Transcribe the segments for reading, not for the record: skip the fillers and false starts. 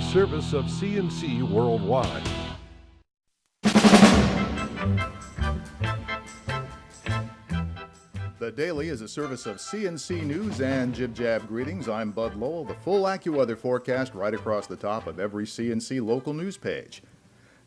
service of CNC Worldwide. The Daily is a service of CNC News and Jib Jab Greetings. I'm Bud Lowell. The full AccuWeather forecast right across the top of every CNC local news page.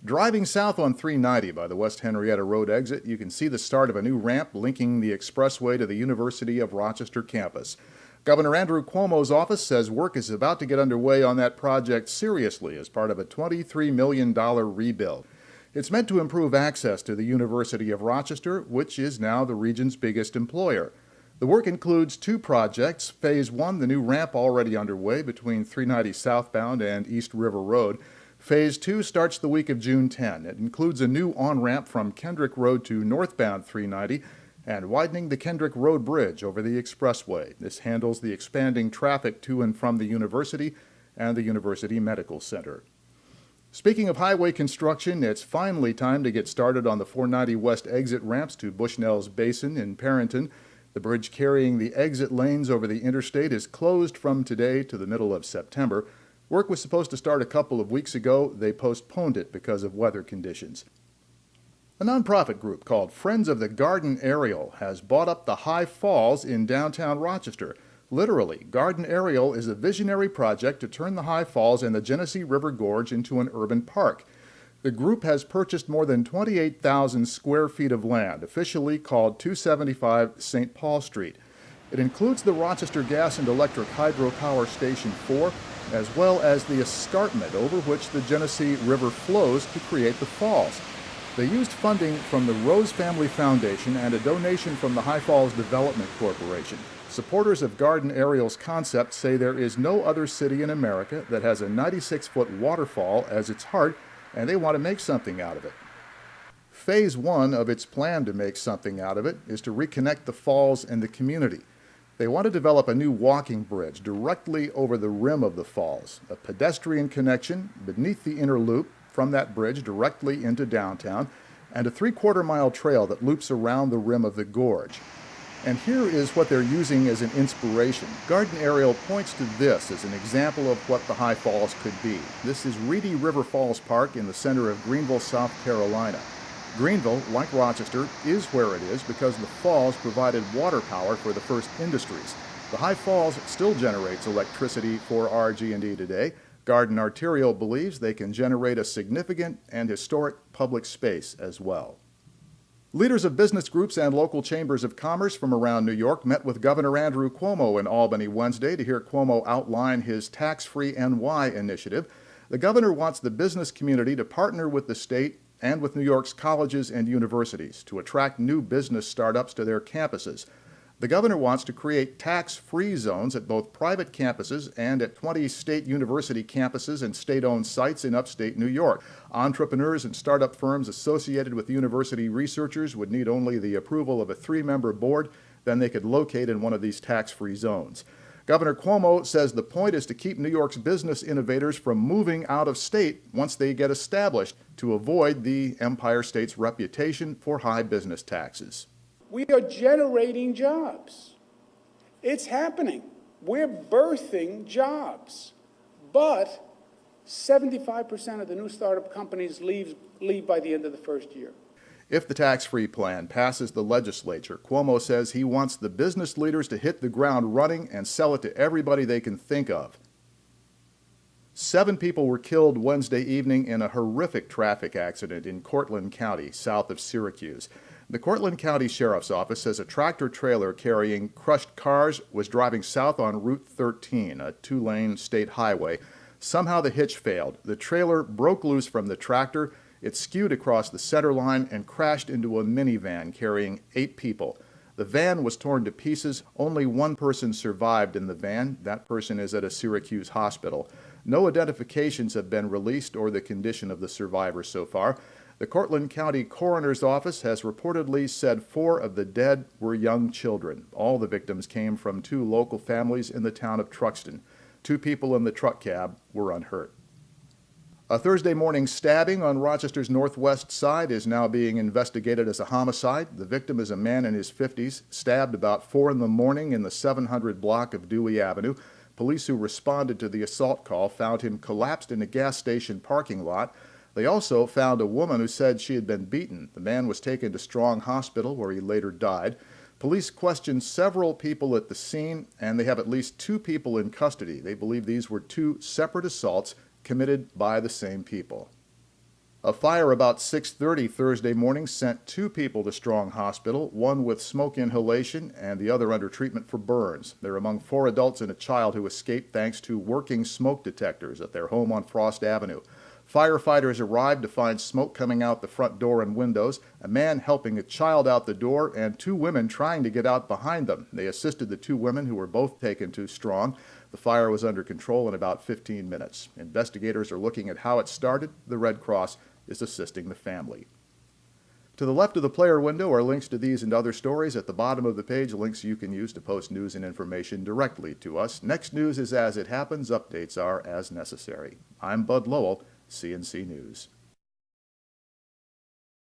Driving south on 390 by the West Henrietta Road exit, you can see the start of a new ramp linking the expressway to the University of Rochester campus. Governor Andrew Cuomo's office says work is about to get underway on that project seriously as part of a $23 million rebuild. It's meant to improve access to the University of Rochester, which is now the region's biggest employer. The work includes two projects. Phase 1, the new ramp already underway between 390 southbound and East River Road. Phase 2 starts the week of June 10. It includes a new on-ramp from Kendrick Road to northbound 390 and widening the Kendrick Road Bridge over the expressway. This handles the expanding traffic to and from the university and the University Medical Center. Speaking of highway construction, it's finally time to get started on the 490 West exit ramps to Bushnell's Basin in Perrinton. The bridge carrying the exit lanes over the interstate is closed from today to the middle of September. Work was supposed to start a couple of weeks ago. They postponed it because of weather conditions. A nonprofit group called Friends of the Garden Aerial has bought up the High Falls in downtown Rochester. Literally, Garden Aerial is a visionary project to turn the High Falls and the Genesee River Gorge into an urban park. The group has purchased more than 28,000 square feet of land, officially called 275 St. Paul Street. It includes the Rochester Gas and Electric Hydropower Station 4, as well as the escarpment over which the Genesee River flows to create the falls. They used funding from the Rose Family Foundation and a donation from the High Falls Development Corporation. Supporters of Garden Aerial's concept say there is no other city in America that has a 96-foot waterfall as its heart, and they want to make something out of it. Phase 1 of its plan to make something out of it is to reconnect the falls and the community. They want to develop a new walking bridge directly over the rim of the falls, a pedestrian connection beneath the inner loop from that bridge directly into downtown, and a 3/4-mile trail that loops around the rim of the gorge. And here is what they're using as an inspiration. Garden Aerial points to this as an example of what the High Falls could be. This is Reedy River Falls Park in the center of Greenville, South Carolina. Greenville, like Rochester, is where it is because the falls provided water power for the first industries. The High Falls still generates electricity for RG&E today. Garden Arterial believes they can generate a significant and historic public space as well. Leaders of business groups and local chambers of commerce from around New York met with Governor Andrew Cuomo in Albany Wednesday to hear Cuomo outline his tax-free NY initiative. The governor wants the business community to partner with the state and with New York's colleges and universities to attract new business startups to their campuses. The governor wants to create tax-free zones at both private campuses and at 20 state university campuses and state-owned sites in upstate New York. Entrepreneurs and startup firms associated with university researchers would need only the approval of a 3-member board, then they could locate in one of these tax-free zones. Governor Cuomo says the point is to keep New York's business innovators from moving out of state once they get established to avoid the Empire State's reputation for high business taxes. We are generating jobs. It's happening. We're birthing jobs. But 75% of the new startup companies leave by the end of the first year. If the tax-free plan passes the legislature, Cuomo says he wants the business leaders to hit the ground running and sell it to everybody they can think of. 7 people were killed Wednesday evening in a horrific traffic accident in Cortland County, south of Syracuse. The Cortland County Sheriff's Office says a tractor-trailer carrying crushed cars was driving south on Route 13, a 2-lane state highway. Somehow the hitch failed. The trailer broke loose from the tractor. It skewed across the center line and crashed into a minivan carrying 8 people. The van was torn to pieces. Only one person survived in the van. That person is at a Syracuse hospital. No identifications have been released or the condition of the survivor so far. The Cortland County Coroner's Office has reportedly said 4 of the dead were young children. All the victims came from 2 local families in the town of Truxton. 2 people in the truck cab were unhurt. A Thursday morning stabbing on Rochester's northwest side is now being investigated as a homicide. The victim is a man in his 50s, stabbed about 4 in the morning in the 700 block of Dewey Avenue. Police who responded to the assault call found him collapsed in a gas station parking lot. They also found a woman who said she had been beaten. The man was taken to Strong Hospital, where he later died. Police questioned several people at the scene, and they have at least 2 people in custody. They believe these were 2 separate assaults committed by the same people. A fire about 6:30 Thursday morning sent 2 people to Strong Hospital, one with smoke inhalation and the other under treatment for burns. They're among 4 adults and a child who escaped thanks to working smoke detectors at their home on Frost Avenue. Firefighters arrived to find smoke coming out the front door and windows, a man helping a child out the door, and 2 women trying to get out behind them. They assisted the 2 women, who were both taken to Strong. The fire was under control in about 15 minutes. Investigators are looking at how it started. The Red Cross is assisting the family. To the left of the player window are links to these and other stories. At the bottom of the page, links you can use to post news and information directly to us. Next news is as it happens. Updates are as necessary. I'm Bud Lowell, CNC News.